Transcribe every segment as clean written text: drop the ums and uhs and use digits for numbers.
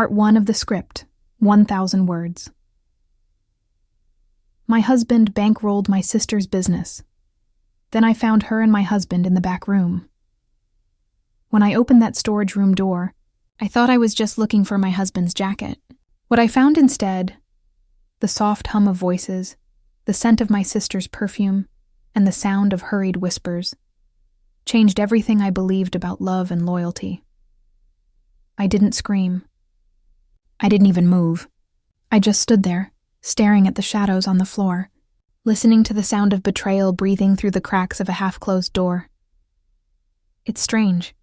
Part 1 of the script, 1,000 words. My husband bankrolled my sister's business. Then I found her and my husband in the back room. When I opened that storage room door, I thought I was just looking for my husband's jacket. What I found instead, the soft hum of voices, the scent of my sister's perfume, and the sound of hurried whispers, changed everything I believed about love and loyalty. I didn't scream. I didn't even move. I just stood there, staring at the shadows on the floor, listening to the sound of betrayal breathing through the cracks of a half-closed door. It's strange.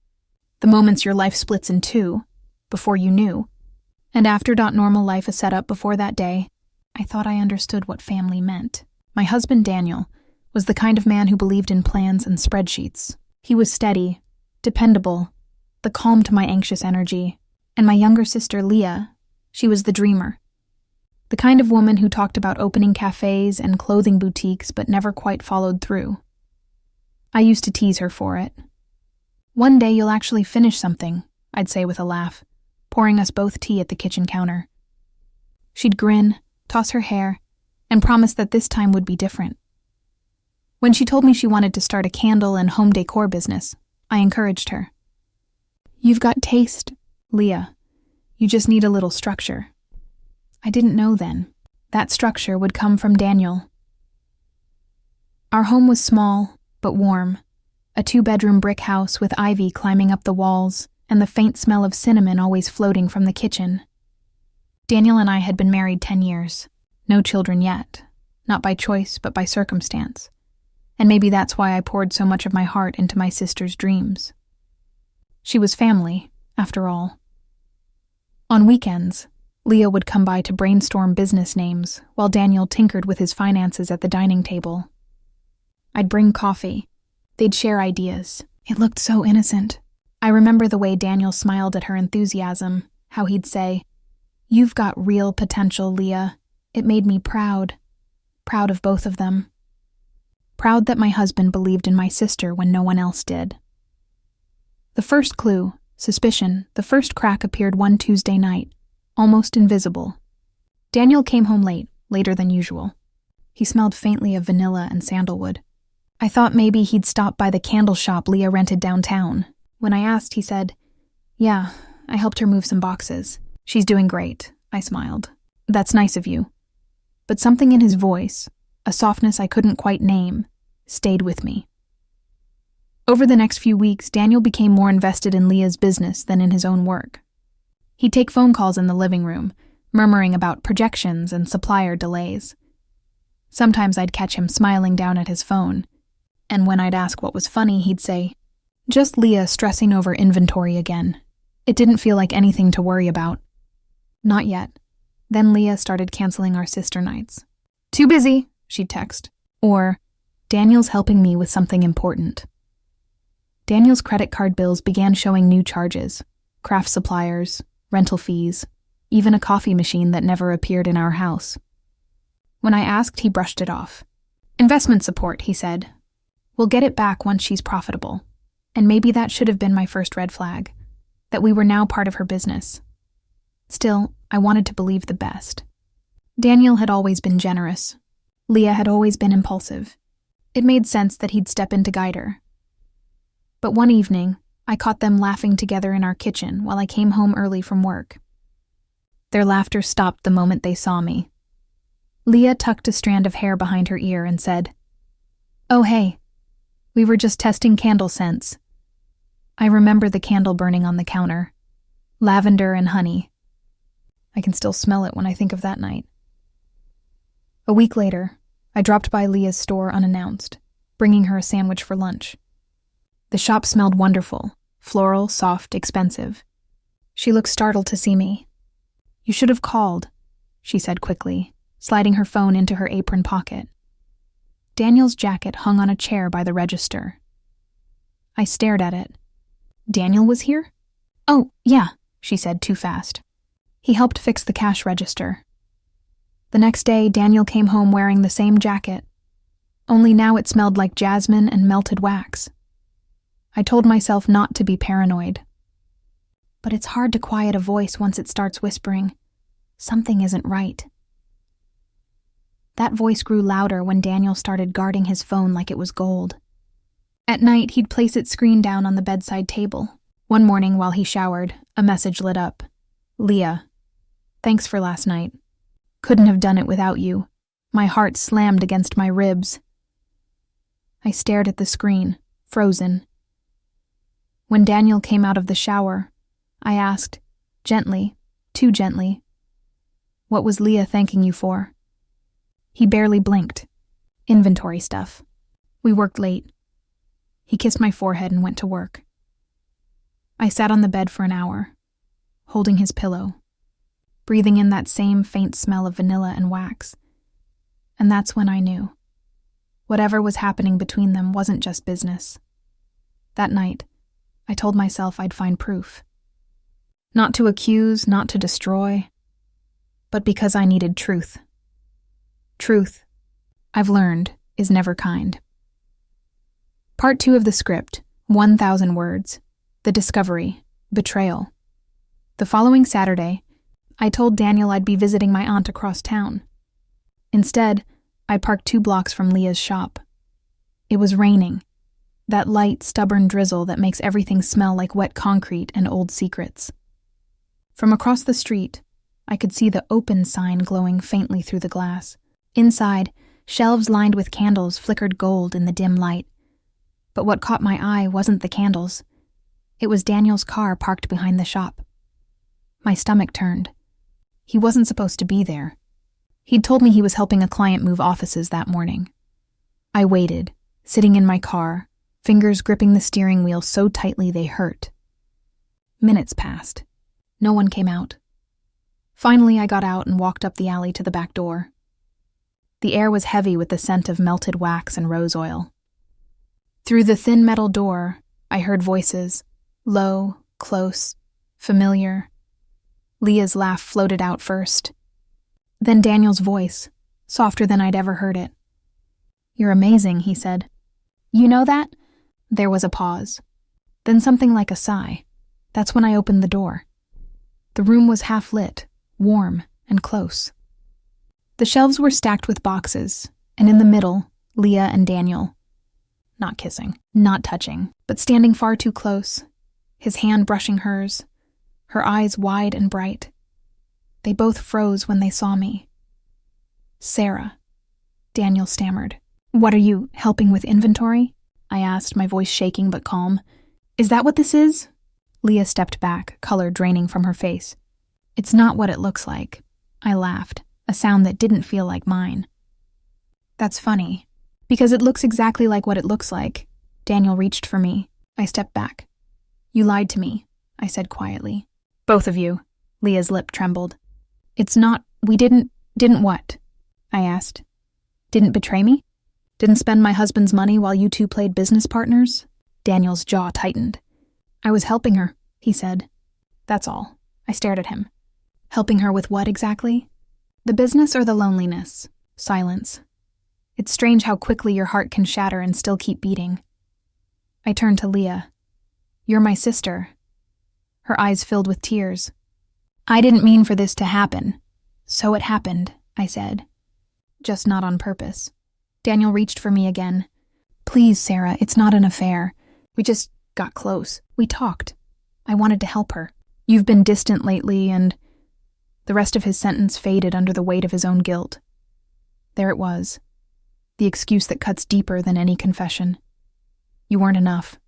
The moments your life splits in two, before you knew, and after normal life is set up before that day, I thought I understood what family meant. My husband, Daniel, was the kind of man who believed in plans and spreadsheets. He was steady, dependable, the calm to my anxious energy, and my younger sister, Leah, she was the dreamer. The kind of woman who talked about opening cafes and clothing boutiques but never quite followed through. I used to tease her for it. "One day you'll actually finish something," I'd say with a laugh, pouring us both tea at the kitchen counter. She'd grin, toss her hair, and promise that this time would be different. When she told me she wanted to start a candle and home decor business, I encouraged her. "You've got taste, Leah. You just need a little structure." I didn't know then. That structure would come from Daniel. Our home was small, but warm. A 2-bedroom brick house with ivy climbing up the walls and the faint smell of cinnamon always floating from the kitchen. Daniel and I had been married 10 years. No children yet. Not by choice, but by circumstance. And maybe that's why I poured so much of my heart into my sister's dreams. She was family, after all. On weekends, Leah would come by to brainstorm business names while Daniel tinkered with his finances at the dining table. I'd bring coffee. They'd share ideas. It looked so innocent. I remember the way Daniel smiled at her enthusiasm, how he'd say, "You've got real potential, Leah." It made me proud. Proud of both of them. Proud that my husband believed in my sister when no one else did. The first clue, suspicion, the first crack appeared one Tuesday night, almost invisible. Daniel came home late, later than usual. He smelled faintly of vanilla and sandalwood. I thought maybe he'd stop by the candle shop Leah rented downtown. When I asked, he said, "Yeah, I helped her move some boxes. She's doing great," I smiled. "That's nice of you." But something in his voice, a softness I couldn't quite name, stayed with me. Over the next few weeks, Daniel became more invested in Leah's business than in his own work. He'd take phone calls in the living room, murmuring about projections and supplier delays. Sometimes I'd catch him smiling down at his phone, and when I'd ask what was funny, he'd say, "Just Leah stressing over inventory again. It didn't feel like anything to worry about." Not yet. Then Leah started canceling our sister nights. "Too busy," she'd text. Or, "Daniel's helping me with something important." Daniel's credit card bills began showing new charges, craft suppliers, rental fees, even a coffee machine that never appeared in our house. When I asked, he brushed it off. "Investment support," he said. "We'll get it back once she's profitable." And maybe that should have been my first red flag, that we were now part of her business. Still, I wanted to believe the best. Daniel had always been generous. Leah had always been impulsive. It made sense that he'd step in to guide her. But one evening, I caught them laughing together in our kitchen while I came home early from work. Their laughter stopped the moment they saw me. Leah tucked a strand of hair behind her ear and said, "Oh, hey, we were just testing candle scents." I remember the candle burning on the counter. Lavender and honey. I can still smell it when I think of that night. A week later, I dropped by Leah's store unannounced, bringing her a sandwich for lunch. The shop smelled wonderful, floral, soft, expensive. She looked startled to see me. "You should have called," she said quickly, sliding her phone into her apron pocket. Daniel's jacket hung on a chair by the register. I stared at it. "Daniel was here?" "Oh, yeah," she said too fast. He helped fix the cash register. The next day, Daniel came home wearing the same jacket, only now it smelled like jasmine and melted wax. I told myself not to be paranoid. but it's hard to quiet a voice once it starts whispering, "Something isn't right." That voice grew louder when Daniel started guarding his phone like it was gold. At night, he'd place its screen down on the bedside table. One morning while he showered, a message lit up. "Leah, thanks for last night. Couldn't have done it without you." My heart slammed against my ribs. I stared at the screen, frozen. When Daniel came out of the shower, I asked, gently, too gently, "What was Leah thanking you for?" He barely blinked. "Inventory stuff. We worked late." He kissed my forehead and went to work. I sat on the bed for an hour, holding his pillow, breathing in that same faint smell of vanilla and wax. And that's when I knew. Whatever was happening between them wasn't just business. That night, I told myself I'd find proof. Not to accuse, not to destroy, but because I needed truth. Truth, I've learned, is never kind. Part 2 of the script, 1,000 words, the discovery, betrayal. The following Saturday, I told Daniel I'd be visiting my aunt across town. Instead, I parked 2 blocks from Leah's shop. It was raining, that light, stubborn drizzle that makes everything smell like wet concrete and old secrets. From across the street, I could see the open sign glowing faintly through the glass. Inside, shelves lined with candles flickered gold in the dim light. But what caught my eye wasn't the candles. It was Daniel's car parked behind the shop. My stomach turned. He wasn't supposed to be there. He'd told me he was helping a client move offices that morning. I waited, sitting in my car, fingers gripping the steering wheel so tightly they hurt. Minutes passed. No one came out. Finally, I got out and walked up the alley to the back door. The air was heavy with the scent of melted wax and rose oil. Through the thin metal door, I heard voices, low, close, familiar. Leah's laugh floated out first. Then Daniel's voice, softer than I'd ever heard it. "You're amazing," he said. "You know that?" There was a pause. Then something like a sigh. That's when I opened the door. The room was half lit, warm, and close. The shelves were stacked with boxes, and in the middle, Leah and Daniel. Not kissing, not touching, but standing far too close, his hand brushing hers, her eyes wide and bright. They both froze when they saw me. "Sarah," Daniel stammered. "What are you, helping with inventory?" I asked, my voice shaking but calm. "Is that what this is?" Leah stepped back, color draining from her face. "It's not what it looks like." I laughed, a sound that didn't feel like mine. "That's funny, because it looks exactly like what it looks like." Daniel reached for me. I stepped back. "You lied to me," I said quietly. "Both of you." Leah's lip trembled. "It's not, we didn't what?" I asked. "Didn't betray me? Didn't spend my husband's money while you two played business partners?" Daniel's jaw tightened. "I was helping her," he said. "That's all." I stared at him. "Helping her with what exactly?" "The business or the loneliness?" Silence. It's strange how quickly your heart can shatter and still keep beating. I turned to Leah. "You're my sister." Her eyes filled with tears. "I didn't mean for this to happen." "So it happened," I said. "Just not on purpose." Daniel reached for me again. "Please, Sarah, it's not an affair. We just got close. We talked. I wanted to help her. You've been distant lately and—" The rest of his sentence faded under the weight of his own guilt. There it was. The excuse that cuts deeper than any confession. "You weren't enough."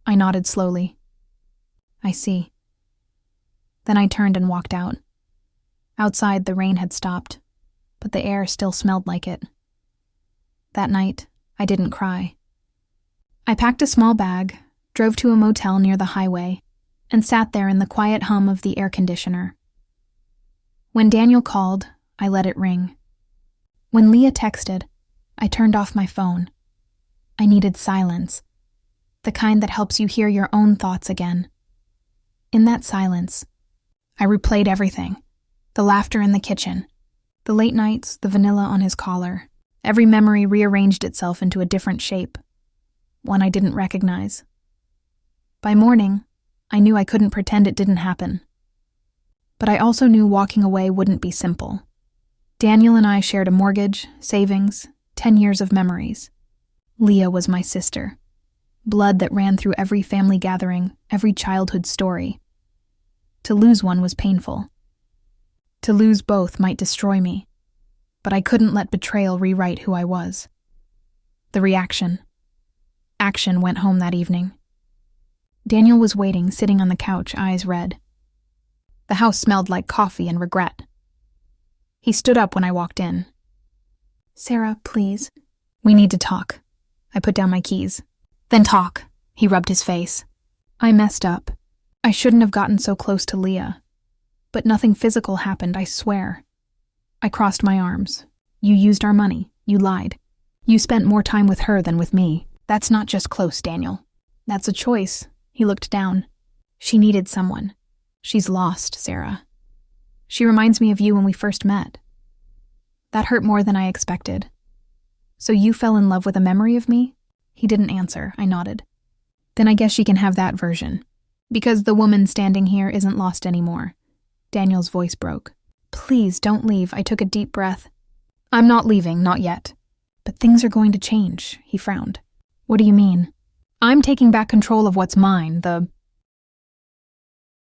I nodded slowly. "I see." Then I turned and walked out. Outside, the rain had stopped, but the air still smelled like it. That night, I didn't cry. I packed a small bag, drove to a motel near the highway, and sat there in the quiet hum of the air conditioner. When Daniel called, I let it ring. When Leah texted, I turned off my phone. I needed silence, the kind that helps you hear your own thoughts again. In that silence, I replayed everything. The laughter in the kitchen, the late nights, the vanilla on his collar. Every memory rearranged itself into a different shape, one I didn't recognize. By morning, I knew I couldn't pretend it didn't happen. But I also knew walking away wouldn't be simple. Daniel and I shared a mortgage, savings, 10 years of memories. Leah was my sister. Blood that ran through every family gathering, every childhood story. To lose one was painful. To lose both might destroy me. But I couldn't let betrayal rewrite who I was. The reaction. Action went home that evening. Daniel was waiting, sitting on the couch, eyes red. The house smelled like coffee and regret. He stood up when I walked in. "Sarah, please. We need to talk." I put down my keys. "Then talk." He rubbed his face. "I messed up. I shouldn't have gotten so close to Leah. But nothing physical happened, I swear." I crossed my arms. "You used our money. You lied. You spent more time with her than with me. That's not just close, Daniel. That's a choice." He looked down. "She needed someone. She's lost, Sarah. She reminds me of you when we first met." That hurt more than I expected. "So you fell in love with a memory of me?" He didn't answer. I nodded. "Then I guess she can have that version. Because the woman standing here isn't lost anymore." Daniel's voice broke. "Please don't leave." I took a deep breath. "I'm not leaving, not yet. But things are going to change," he frowned. "What do you mean?" "I'm taking back control of what's mine, the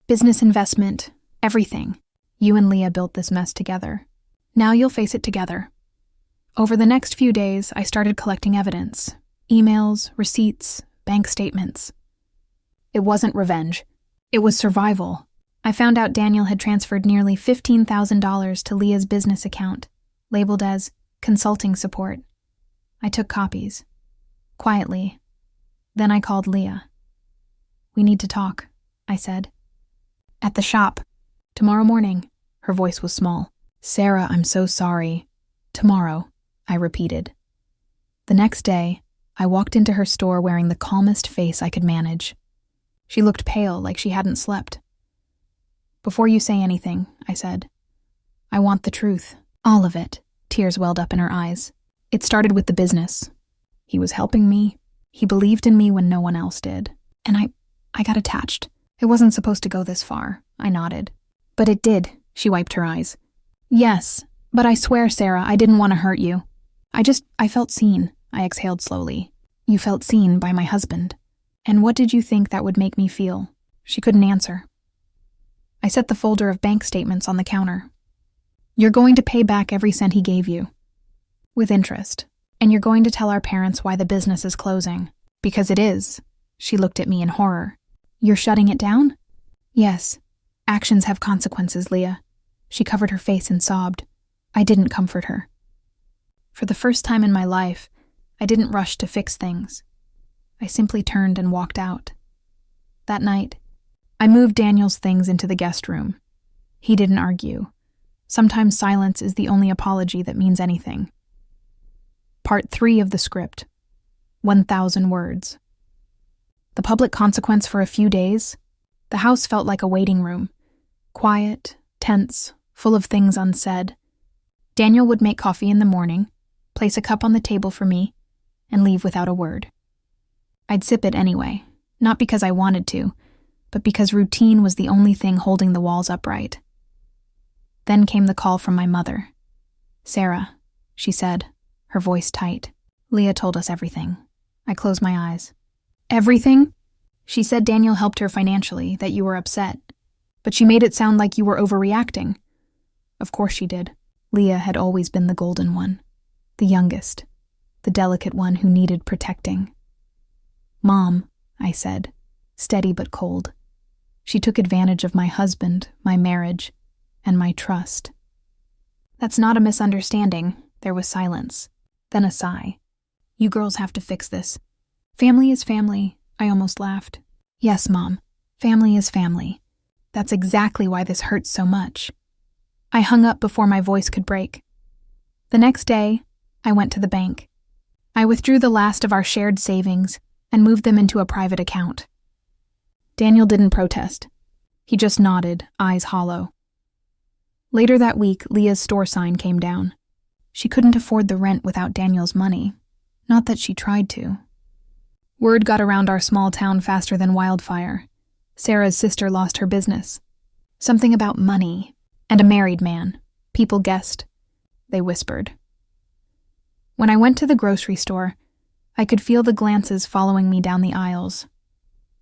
business investment, everything. You and Leah built this mess together. Now you'll face it together." Over the next few days, I started collecting evidence. Emails, receipts, bank statements. It wasn't revenge. It was survival. I found out Daniel had transferred nearly $15,000 to Leah's business account, labeled as consulting support. I took copies. Quietly. Then I called Leah. "We need to talk," I said. "At the shop. Tomorrow morning." Her voice was small. "Sarah, I'm so sorry." "Tomorrow," I repeated. The next day, I walked into her store wearing the calmest face I could manage. She looked pale, like she hadn't slept. "Before you say anything," I said, "I want the truth. All of it." Tears welled up in her eyes. "It started with the business. He was helping me. He believed in me when no one else did. And I got attached. It wasn't supposed to go this far." I nodded. "But it did." She wiped her eyes. "Yes, but I swear, Sarah, I didn't want to hurt you. I felt seen." I exhaled slowly. "You felt seen by my husband. And what did you think that would make me feel?" She couldn't answer. I set the folder of bank statements on the counter. "You're going to pay back every cent he gave you. With interest. And you're going to tell our parents why the business is closing. Because it is." She looked at me in horror. "You're shutting it down?" "Yes. Actions have consequences, Leah." She covered her face and sobbed. I didn't comfort her. For the first time in my life, I didn't rush to fix things. I simply turned and walked out. That night, I moved Daniel's things into the guest room. He didn't argue. Sometimes silence is the only apology that means anything. Part 3 of the script. 1,000 words. The public consequence for a few days. The house felt like a waiting room. Quiet, tense, full of things unsaid. Daniel would make coffee in the morning, place a cup on the table for me, and leave without a word. I'd sip it anyway, not because I wanted to, but because routine was the only thing holding the walls upright. Then came the call from my mother. "Sarah," she said, her voice tight. "Leah told us everything." I closed my eyes. "Everything?" "She said Daniel helped her financially, that you were upset. But she made it sound like you were overreacting." Of course she did. Leah had always been the golden one, the youngest, the delicate one who needed protecting. "Mom," I said, steady but cold. "She took advantage of my husband, my marriage, and my trust." "That's not a misunderstanding." There was silence, then a sigh. "You girls have to fix this. Family is family." I almost laughed. "Yes, Mom, family is family. That's exactly why this hurts so much." I hung up before my voice could break. The next day, I went to the bank. I withdrew the last of our shared savings and moved them into a private account. Daniel didn't protest. He just nodded, eyes hollow. Later that week, Leah's store sign came down. She couldn't afford the rent without Daniel's money. Not that she tried to. Word got around our small town faster than wildfire. Sarah's sister lost her business. Something about money and a married man. People guessed. They whispered. When I went to the grocery store, I could feel the glances following me down the aisles.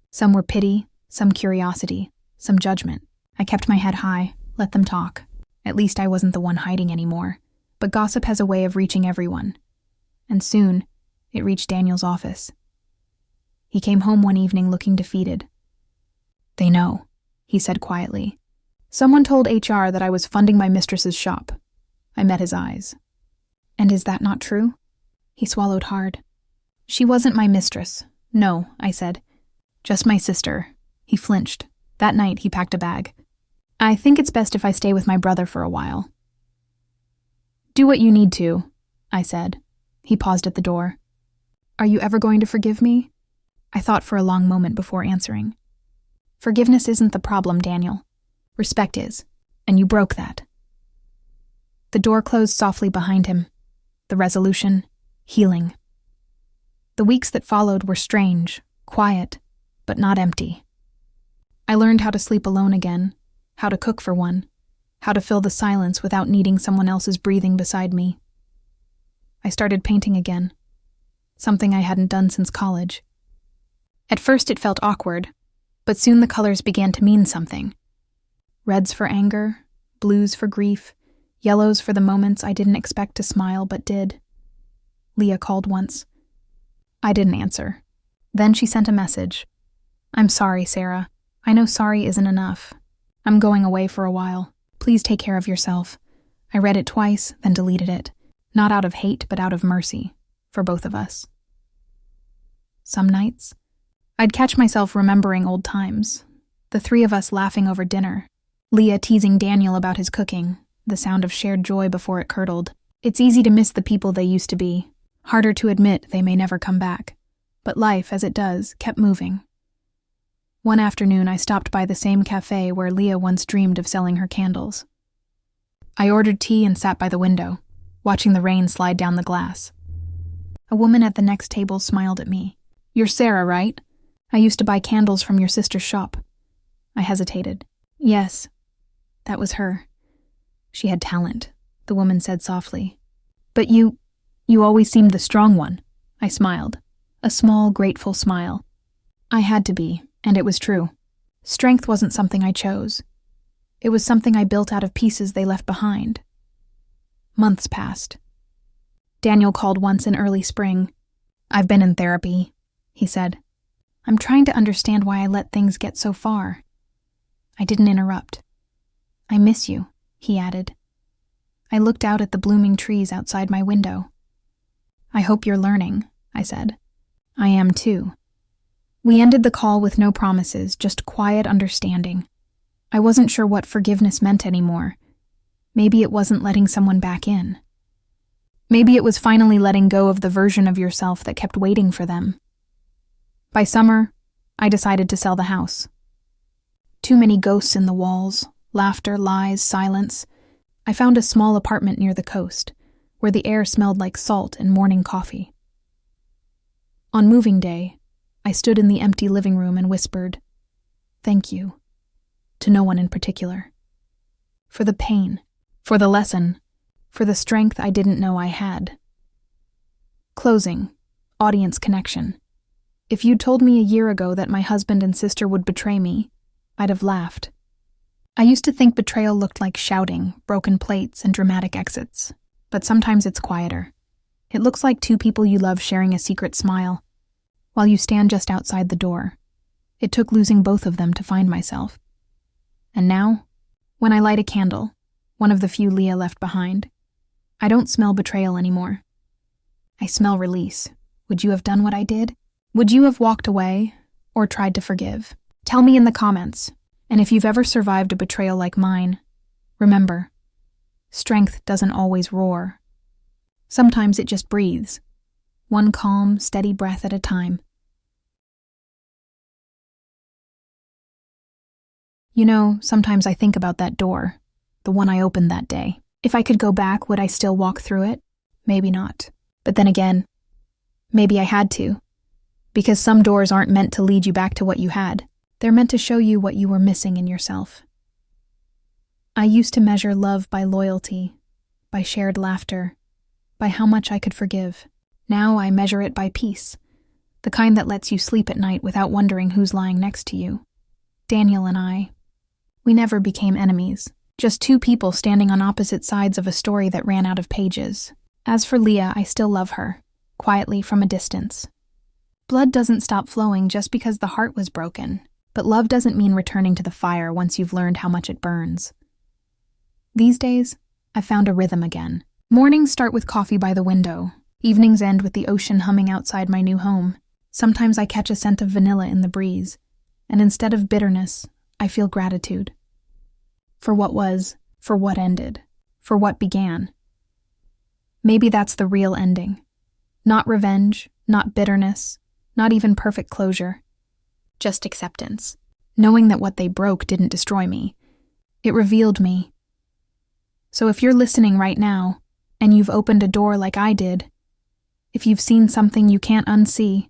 Some were pity, some curiosity, some judgment. I kept my head high, let them talk. At least I wasn't the one hiding anymore. But gossip has a way of reaching everyone. And soon, it reached Daniel's office. He came home one evening looking defeated. "They know," he said quietly. "Someone told HR that I was funding my mistress's shop." I met his eyes. "And is that not true?" He swallowed hard. "She wasn't my mistress. No," I said. "Just my sister." He flinched. That night, he packed a bag. "I think it's best if I stay with my brother for a while." "Do what you need to," I said. He paused at the door. "Are you ever going to forgive me?" I thought for a long moment before answering. "Forgiveness isn't the problem, Daniel. Respect is, and you broke that." The door closed softly behind him. The resolution, healing. The weeks that followed were strange, quiet, but not empty. I learned how to sleep alone again, how to cook for one, how to fill the silence without needing someone else's breathing beside me. I started painting again, something I hadn't done since college. At first it felt awkward, but soon the colors began to mean something. Reds for anger, blues for grief, yellows for the moments I didn't expect to smile but did. Leah called once. I didn't answer. Then she sent a message. "I'm sorry, Sarah. I know sorry isn't enough. I'm going away for a while. Please take care of yourself." I read it twice, then deleted it. Not out of hate, but out of mercy. For both of us. Some nights, I'd catch myself remembering old times. The three of us laughing over dinner. Leah teasing Daniel about his cooking. The sound of shared joy before it curdled. It's easy to miss the people they used to be. Harder to admit they may never come back. But life, as it does, kept moving. One afternoon, I stopped by the same cafe where Leah once dreamed of selling her candles. I ordered tea and sat by the window, watching the rain slide down the glass. A woman at the next table smiled at me. "You're Sarah, right? I used to buy candles from your sister's shop." I hesitated. "Yes." That was her. "She had talent," the woman said softly. "But you always seemed the strong one." I smiled. A small, grateful smile. I had to be, and it was true. Strength wasn't something I chose. It was something I built out of pieces they left behind. Months passed. Daniel called once in early spring. "I've been in therapy," he said. "I'm trying to understand why I let things get so far." I didn't interrupt. "I miss you," he added. I looked out at the blooming trees outside my window. "I hope you're learning," I said. "I am too." We ended the call with no promises, just quiet understanding. I wasn't sure what forgiveness meant anymore. Maybe it wasn't letting someone back in. Maybe it was finally letting go of the version of yourself that kept waiting for them. By summer, I decided to sell the house. Too many ghosts in the walls, laughter, lies, silence. I found a small apartment near the coast, where the air smelled like salt and morning coffee. On moving day, I stood in the empty living room and whispered, "Thank you," to no one in particular. For the pain, for the lesson, for the strength I didn't know I had. Closing, audience connection. If you'd told me a year ago that my husband and sister would betray me, I'd have laughed. I used to think betrayal looked like shouting, broken plates, and dramatic exits. But sometimes it's quieter. It looks like two people you love sharing a secret smile, while you stand just outside the door. It took losing both of them to find myself. And now, when I light a candle, one of the few Leah left behind, I don't smell betrayal anymore. I smell release. Would you have done what I did? Would you have walked away or tried to forgive? Tell me in the comments. And if you've ever survived a betrayal like mine, remember, strength doesn't always roar. Sometimes it just breathes, one calm, steady breath at a time. You know, sometimes I think about that door, the one I opened that day. If I could go back, would I still walk through it? Maybe not. But then again, maybe I had to. Because some doors aren't meant to lead you back to what you had. They're meant to show you what you were missing in yourself. I used to measure love by loyalty, by shared laughter, by how much I could forgive. Now I measure it by peace, the kind that lets you sleep at night without wondering who's lying next to you. Daniel and I, we never became enemies, just two people standing on opposite sides of a story that ran out of pages. As for Leah, I still love her, quietly from a distance. Blood doesn't stop flowing just because the heart was broken, but love doesn't mean returning to the fire once you've learned how much it burns. These days, I've found a rhythm again. Mornings start with coffee by the window. Evenings end with the ocean humming outside my new home. Sometimes I catch a scent of vanilla in the breeze, and instead of bitterness, I feel gratitude. For what was, for what ended, for what began. Maybe that's the real ending. Not revenge, not bitterness, not even perfect closure. Just acceptance. Knowing that what they broke didn't destroy me. It revealed me. So if you're listening right now, and you've opened a door like I did, if you've seen something you can't unsee,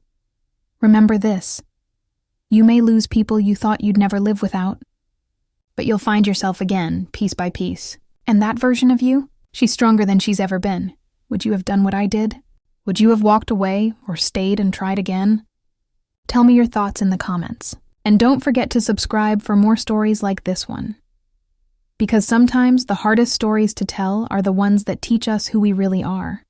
remember this. You may lose people you thought you'd never live without, but you'll find yourself again, piece by piece. And that version of you, she's stronger than she's ever been. Would you have done what I did? Would you have walked away or stayed and tried again? Tell me your thoughts in the comments. And don't forget to subscribe for more stories like this one. Because sometimes the hardest stories to tell are the ones that teach us who we really are.